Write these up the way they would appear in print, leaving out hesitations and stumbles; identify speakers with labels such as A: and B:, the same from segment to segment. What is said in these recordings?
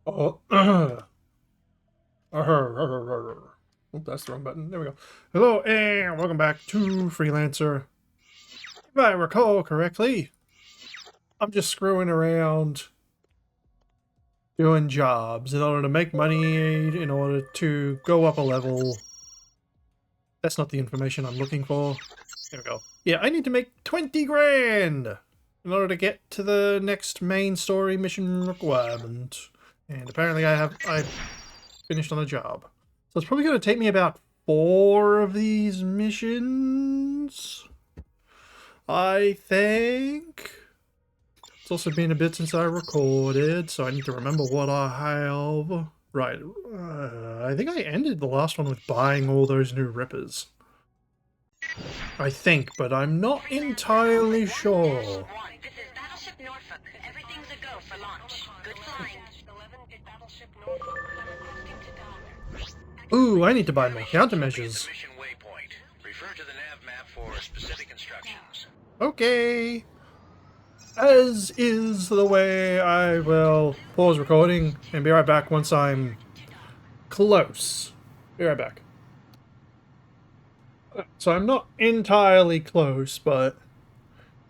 A: Oh, oh, that's the wrong button. There we go. Hello and welcome back to Freelancer. If I recall correctly, I'm just screwing around doing jobs in order to make money, in order to go up a level. That's not the information I'm looking for. There we go. Yeah, I need to make 20 grand in order to get to the next main story mission requirement. And apparently I finished on a job. So it's probably going to take me about 4 of these missions, I think. It's also been a bit since I recorded, so I need to remember what I have. Right, I think I ended the last one with buying all those new rippers. I think, but I'm not entirely sure. Ooh, I need to buy more countermeasures. Okay. As is the way, I will pause recording and be right back once I'm close. Be right back. So I'm not entirely close, but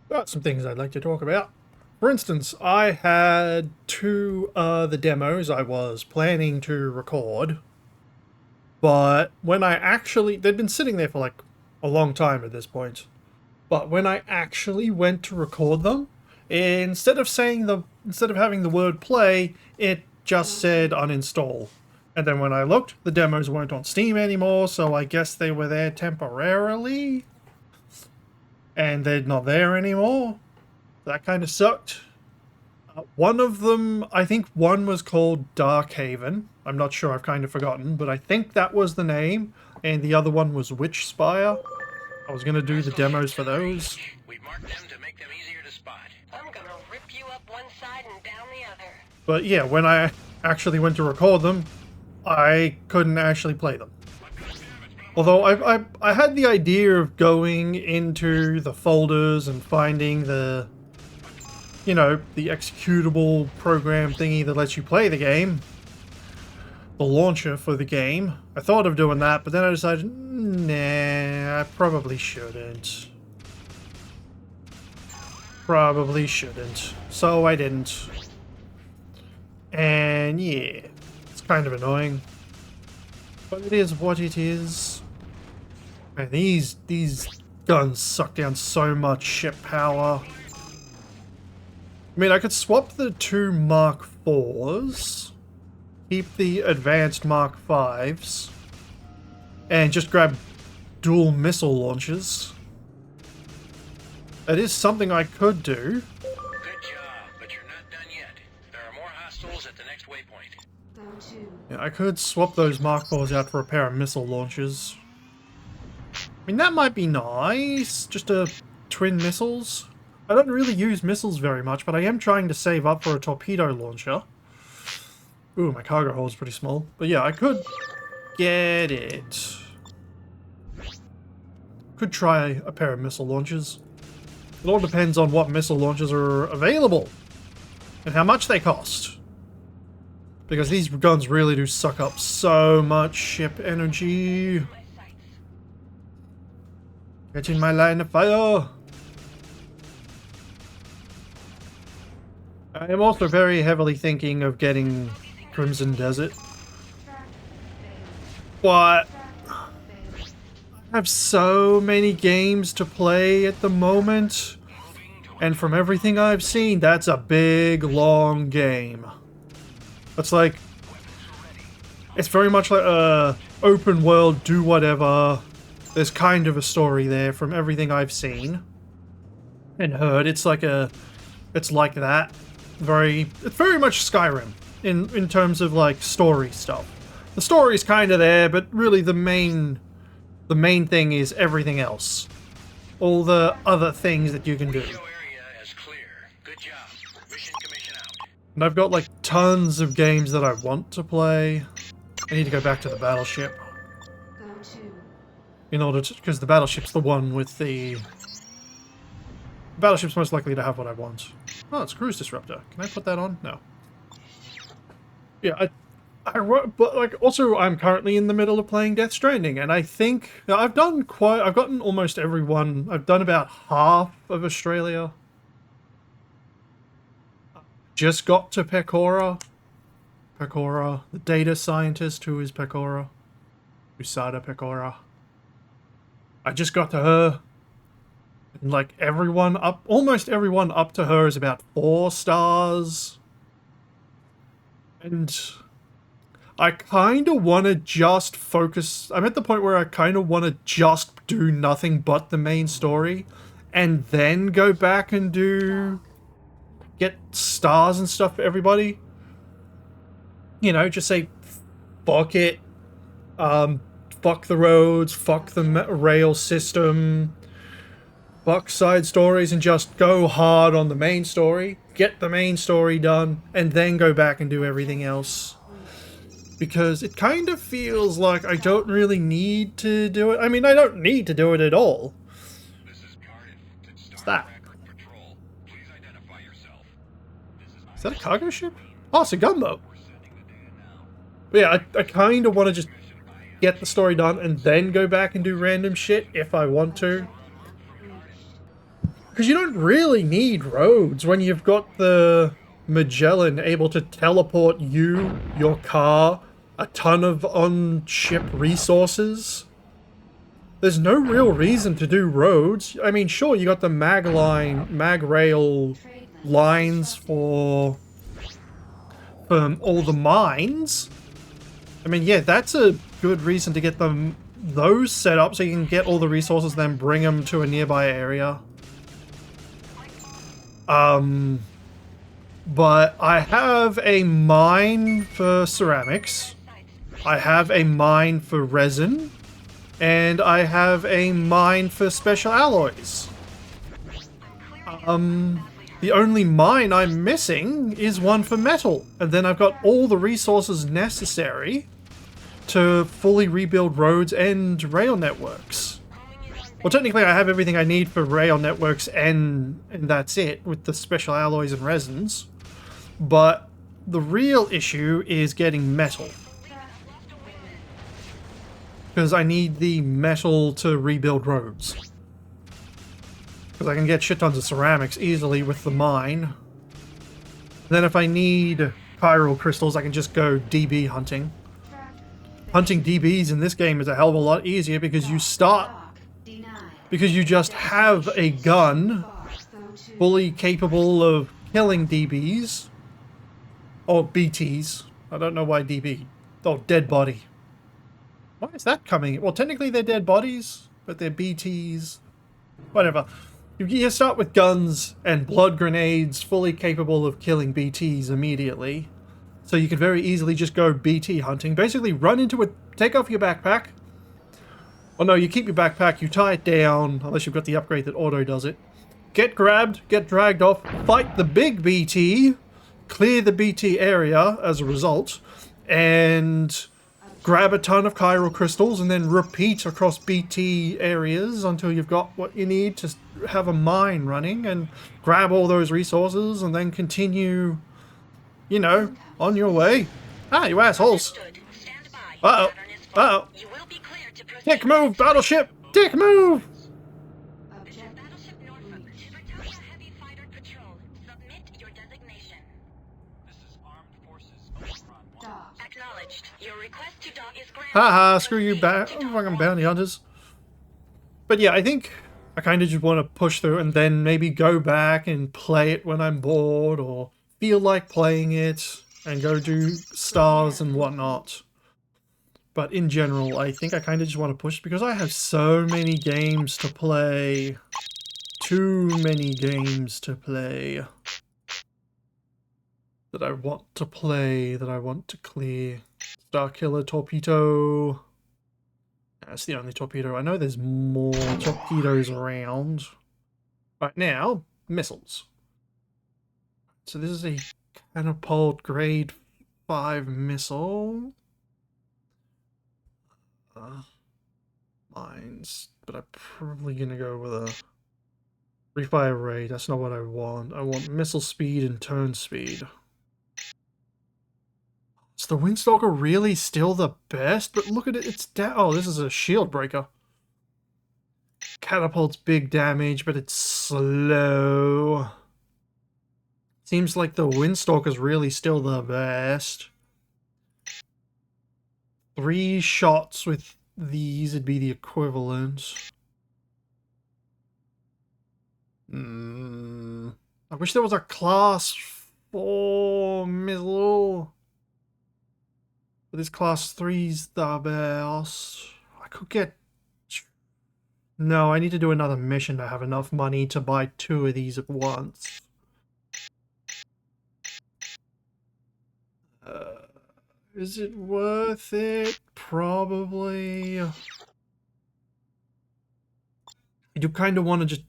A: got some things I'd like to talk about. For instance, I had 2 the demos I was planning to record, but when I actually, they'd been sitting there for like a long time at this point, but when I actually went to record them, instead of having the word play, it just said uninstall. And then when I looked, the demos weren't on Steam anymore, so I guess they were there temporarily. And they're not there anymore. That kind of sucked. One of them, I think one was called Darkhaven. I'm not sure, I've kind of forgotten, but I think that was the name. And the other one was Witchspire. I was going to do the demos for those. We marked them to make them easier to spot. I'm going to rip you up one side and down the other. But yeah, when I actually went to record them, I couldn't actually play them. Although I had the idea of going into the folders and finding the, you know, the executable program thingy that lets you play the game. The launcher for the game. I thought of doing that, but then I decided, nah, I probably shouldn't. Probably shouldn't. So I didn't. And yeah, it's kind of annoying. But it is what it is. Man, these guns suck down so much ship power. I mean, I could swap the 2 Mark IVs, keep the advanced Mark Vs, and just grab dual missile launchers. That is something I could do.
B: Good job, but you're not done yet. There are more hostiles at the next waypoint.
A: Yeah, I could swap those Mark IVs out for a pair of missile launchers. I mean, that might be nice, just a twin missiles. I don't really use missiles very much, but I am trying to save up for a torpedo launcher. Ooh, my cargo hold is pretty small. But yeah, I could get it. Could try a pair of missile launchers. It all depends on what missile launchers are available and how much they cost. Because these guns really do suck up so much ship energy. Get in my line of fire! I am also very heavily thinking of getting Crimson Desert. But I have so many games to play at the moment. And from everything I've seen, that's a big, long game. It's like... It's very much like a open world, do whatever. There's kind of a story there from everything I've seen and heard. It's like that. It's very much Skyrim in terms of like story stuff. The story's kind of there, but really the main thing is everything else. All the other things that you can do. And I've got like tons of games that I want to play. I need to go back to the battleship. In order to, because the battleship's the one with the... Battleship's most likely to have what I want. Oh, it's Cruise Disruptor. Can I put that on? No. Yeah, but like also I'm currently in the middle of playing Death Stranding, and I think I've gotten almost everyone. I've done about half of Australia. Just got to Pecora. Pecora, the data scientist who is Pecora. Usada Pecora. I just got to her. And like almost everyone up to her is about 4 stars. And I kind of want to just focus. I'm at the point where I kind of want to just do nothing but the main story and then go back and get stars and stuff for everybody. You know, just say, fuck it. Fuck the roads, fuck the rail system, fuck side stories, and just go hard on the main story, get the main story done, and then go back and do everything else. Because it kind of feels like I don't really need to do it. I mean, I don't need to do it at all. What's that? Is that a cargo ship? Oh, it's a gunboat. But yeah, I kind of want to just get the story done and then go back and do random shit if I want to. Because you don't really need roads when you've got the Magellan able to teleport you, your car, a ton of on-ship resources. There's no real reason to do roads. I mean, sure, you got the mag rail lines for all the mines. I mean, yeah, that's a good reason to get those set up so you can get all the resources, then bring them to a nearby area. But I have a mine for ceramics. I have a mine for resin. And I have a mine for special alloys. The only mine I'm missing is one for metal. And then I've got all the resources necessary to fully rebuild roads and rail networks. Well, technically I have everything I need for rail networks and that's it, with the special alloys and resins. But the real issue is getting metal. Because I need the metal to rebuild roads. Because I can get shit tons of ceramics easily with the mine. Then if I need chiral crystals, I can just go DB hunting. Hunting DBs in this game is a hell of a lot easier because you just have a gun fully capable of killing DBs. Or BTs. I don't know why DB. Oh, dead body. Why is that coming? Well, technically they're dead bodies, but they're BTs. Whatever. You start with guns and blood grenades fully capable of killing BTs immediately. So you can very easily just go BT hunting. Basically run into it, take off your backpack. Oh no, you keep your backpack, you tie it down, unless you've got the upgrade that auto does it. Get grabbed, get dragged off, fight the big BT, clear the BT area as a result, and grab a ton of chiral crystals and then repeat across BT areas until you've got what you need to have a mine running, and grab all those resources and then continue, you know, on your way. Ah, you assholes. Uh-oh. Uh-oh. Dick move, battleship! Dick move! Haha, screw you, fucking bounty hunters. But yeah, I think I kind of just want to push through and then maybe go back and play it when I'm bored or feel like playing it and go do stars and whatnot. But in general, I think I kind of just want to push because I have so many games to play. Too many games to play. That I want to play, that I want to clear. Starkiller, Torpedo. That's the only torpedo. I know there's more torpedoes around. Right now, missiles. So this is a catapult grade 5 missile. Mines. But I'm probably going to go with a refire rate. That's not what I want. I want missile speed and turn speed. the Windstalker really still the best? But look at it, it's down. Oh, this is a shield breaker. Catapults big damage, but it's slow. Seems like the Windstalker's really still the best. 3 shots with these would be the equivalent. I wish there was a class 4 missile. But this class 3's the best. I could get... No, I need to do another mission to have enough money to buy 2 of these at once. Is it worth it? Probably. I do kind of want to just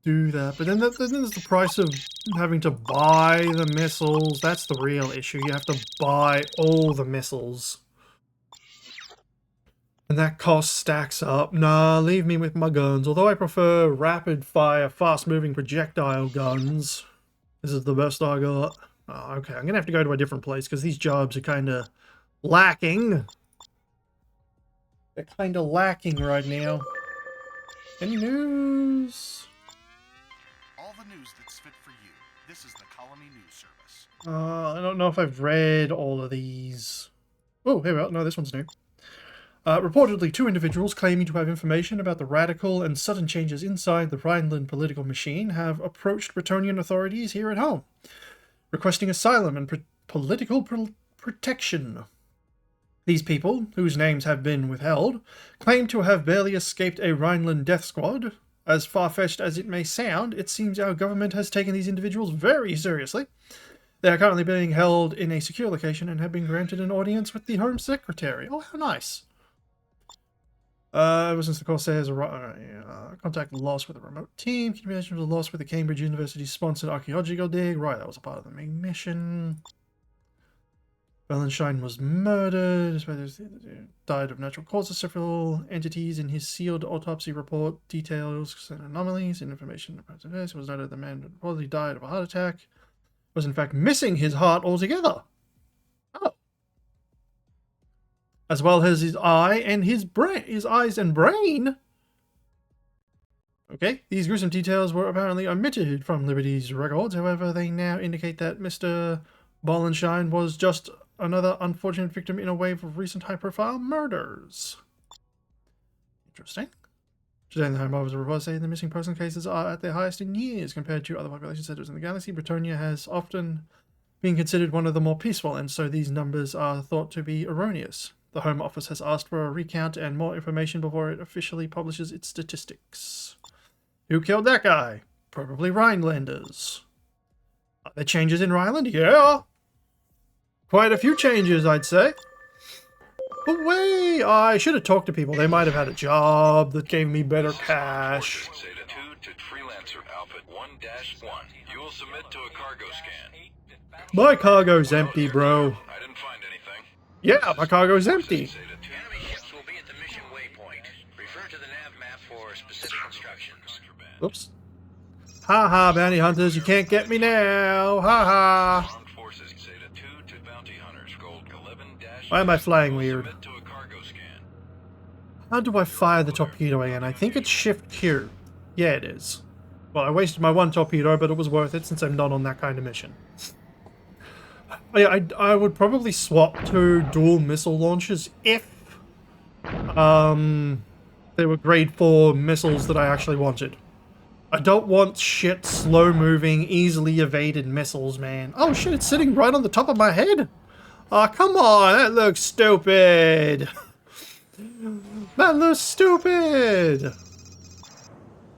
A: do that, but then there's the price of having to buy the missiles. That's the real issue. You have to buy all the missiles. And that cost stacks up. Nah, leave me with my guns. Although I prefer rapid-fire, fast-moving projectile guns. This is the best I got. Oh, okay, I'm going to have to go to a different place because these jobs are kind of lacking. They're kind of lacking right now. Any news?
C: All the news that's fit for you. This is the Colony News Service.
A: I don't know if I've read all of these. Oh, here we are. No, this one's new. Reportedly, 2 individuals claiming to have information about the radical and sudden changes inside the Rhineland political machine have approached Bretonian authorities here at home, requesting asylum and political protection. These people, whose names have been withheld, claim to have barely escaped a Rhineland death squad. As far-fetched as it may sound, it seems our government has taken these individuals very seriously. They are currently being held in a secure location and have been granted an audience with the Home Secretary. Oh, how nice. Ever since the Corsairs contact lost with a remote team, communication was lost with the Cambridge University-sponsored archaeological dig. Right, that was a part of the main mission. Wallenstein was murdered, died of natural causes. Several entities in his sealed autopsy report details and anomalies and information about this. It was noted the man reportedly died of a heart attack. Was in fact missing his heart altogether. Oh. As well as his eye and his brain, his eyes and brain. Okay, these gruesome details were apparently omitted from Liberty's records. However, they now indicate that Mr. Wallenstein was just another unfortunate victim in a wave of recent high-profile murders. Interesting. Today, the Home Office reports say the missing person cases are at their highest in years compared to other population centers in the galaxy. Bretonia has often been considered one of the more peaceful, and so these numbers are thought to be erroneous. The Home Office has asked for a recount and more information before it officially publishes its statistics. Who killed that guy? Probably Rhinelanders. Are there changes in Rhineland? Yeah! Quite a few changes, I'd say. But wait, I should have talked to people. They might have had a job that gave me better cash.
B: Zeta 2 to Freelancer Outfit 1-1. You will submit to a cargo scan.
A: My cargo's empty, bro.
B: I didn't find anything.
A: Yeah, my cargo's empty.
B: Zeta 2. Enemy ships will be at the mission waypoint. Refer to the nav map for specific instructions.
A: Oops. Ha ha, bounty hunters, you can't get me now. Ha ha.
B: Armed Forces Zeta 2 to Bounty Hunters Gold 11
A: Why am I flying weird?
B: Submit to a cargo scan.
A: How do I fire the torpedo again? I think it's Shift Q. Yeah, it is. Well, I wasted my 1 torpedo, but it was worth it since I'm not on that kind of mission. I would probably swap to dual missile launchers if they were grade 4 missiles that I actually wanted. I don't want shit slow-moving, easily evaded missiles, man. Oh shit, it's sitting right on the top of my head? Aw, come on, that looks stupid. That looks stupid.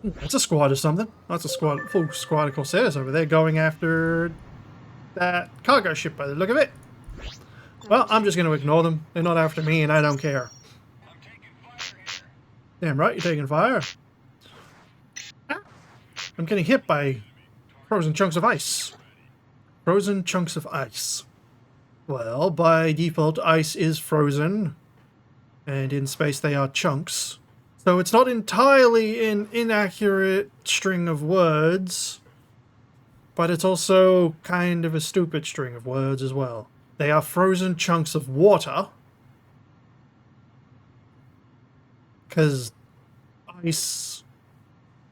A: That's a squad or something. That's a squad, full squad of Corsairs over there going after that cargo ship by the look of it. Well, I'm just going to ignore them. They're not after me and I don't care. Damn right, you're taking fire. I'm getting hit by frozen chunks of ice. Frozen chunks of ice. Well, by default, ice is frozen. And in space, they are chunks. So it's not entirely an inaccurate string of words. But it's also kind of a stupid string of words as well. They are frozen chunks of water. Because ice,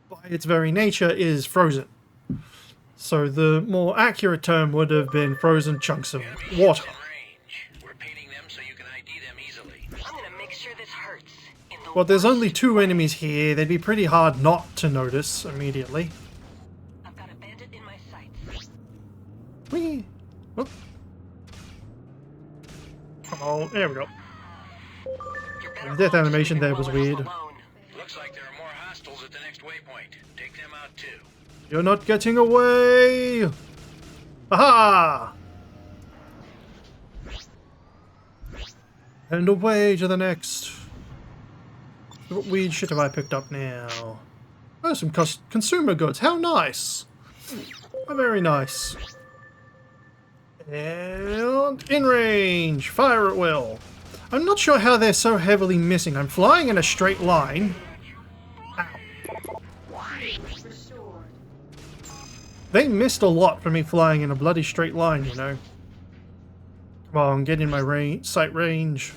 A: by its very nature, is frozen. So the more accurate term would have been frozen chunks of
B: Enemy
A: water.
B: ships in range. We're painting them so you can ID them easily.
D: I'm gonna make sure this hurts. In the
A: Well, there's only
D: worst
A: 2
D: way.
A: enemies here. They'd be pretty hard not to notice immediately.
D: I've got a bandit in my sights.
A: Whee! Whoop. Oh, there we go.
D: You're better
A: The death
D: off
A: animation
D: leaving
A: there was
D: well enough
A: weird.
D: alone.
B: Looks like there are more hostiles at the next waypoint. Take them out too.
A: You're not getting away! Aha! And away to the next. What weird shit have I picked up now? Oh, some consumer goods. How nice! Oh, very nice. And in range. Fire at will. I'm not sure how they're so heavily missing. I'm flying in a straight line. They missed a lot for me flying in a bloody straight line, you know. Come on, get in my sight range.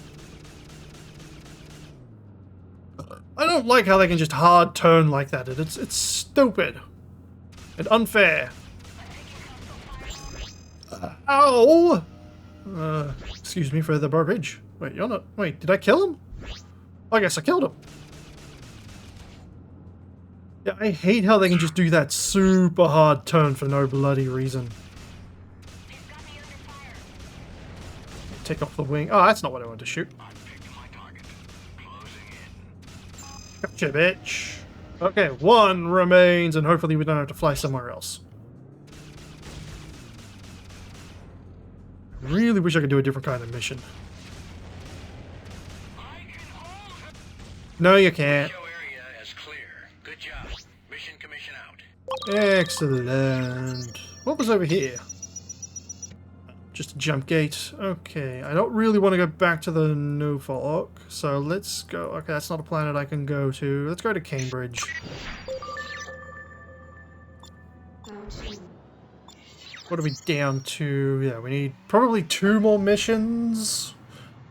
A: I don't like how they can just hard turn like that. It's stupid and unfair. Ow! Excuse me for the garbage. Wait, you're not. Wait, did I kill him? I guess I killed him. Yeah, I hate how they can just do that super hard turn for no bloody reason. Take off the wing. Oh, that's not what I wanted to shoot. Gotcha, bitch. Okay, 1 remains, and hopefully we don't have to fly somewhere else. Really wish I could do a different kind of mission. No, you can't.
B: Show area as clear. Good job. Mission commission out.
A: Excellent. What was over here? Just a jump gate. Okay, I don't really want to go back to the Norfolk, so let's go. Okay, that's not a planet I can go to. Let's go to Cambridge. What are we down to? Yeah, we need probably 2 more missions.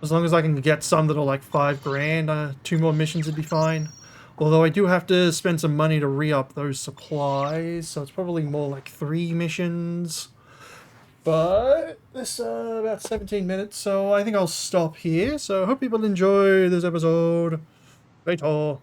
A: As long as I can get some that are like 5 grand, 2 more missions would be fine. Although I do have to spend some money to re-up those supplies, so it's probably more like 3 missions. But this about 17 minutes, so I think I'll stop here. So I hope people enjoy this episode. Later.